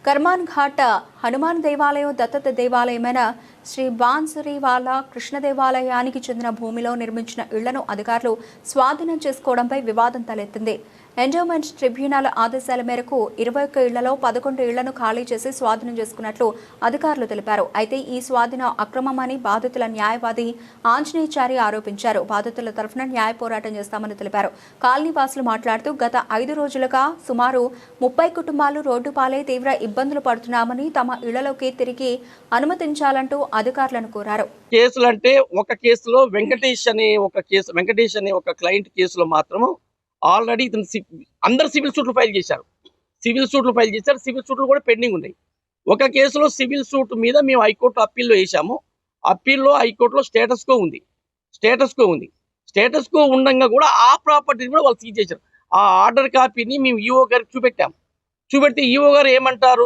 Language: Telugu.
కర్మాన్ ఘాట్ హనుమాన్ దేవాలయం దత్తత దేవాలయమైన శ్రీ బాన్సురీవాల కృష్ణ దేవాలయానికి చెందిన భూమిలో నిర్మించిన ఇళ్లను అధికారులు స్వాధీనం చేసుకోవడంపై వివాదం తలెత్తింది. ఎండోమెంట్ ట్రిబ్యునల్ ఆదేశాల మేరకు 21 ఇళ్లలో 11 ఇళ్లను ఖాళీ చేసి స్వాధీనం చేసుకున్నట్లు అధికారులు తెలిపారు. అయితే ఈ స్వాధీనం అక్రమమని బాధితుల న్యాయవాది ఆంజనేయచారి ఆరోపించారు. బాధితుల తరఫున న్యాయ పోరాటం చేస్తామని తెలిపారు. కాలనీ వాసులు మాట్లాడుతూ గత 5 రోజులుగా సుమారు 30 కుటుంబాలు రోడ్డు పాలై తీవ్ర ఇబ్బందులు పడుతున్నామని, తమ ఇళ్లలోకి తిరిగి అనుమతించాలంటూ అధికారులను కోరారు. కేసులు అంటే ఒక కేసులో వెంకటేష్ అనే ఒక క్లయింట్ కేసులో మాత్రం ఆల్రెడీ ఇతను అందరు సివిల్ సూట్లు ఫైల్ చేశారు. సివిల్ సూట్లు కూడా పెండింగ్ ఉన్నాయి. ఒక కేసులో సివిల్ సూట్ మీద మేము హైకోర్టు అప్పీల్లో వేసాము. అప్పీల్లో హైకోర్టులో స్టేటస్ కో ఉండగా కూడా ఆ ప్రాపర్టీని కూడా వాళ్ళు సీజ్ చేశారు. ఆ ఆర్డర్ కాపీని మేము ఈఓ గారికి చూపెడితే ఈఓ గారు ఏమంటారు,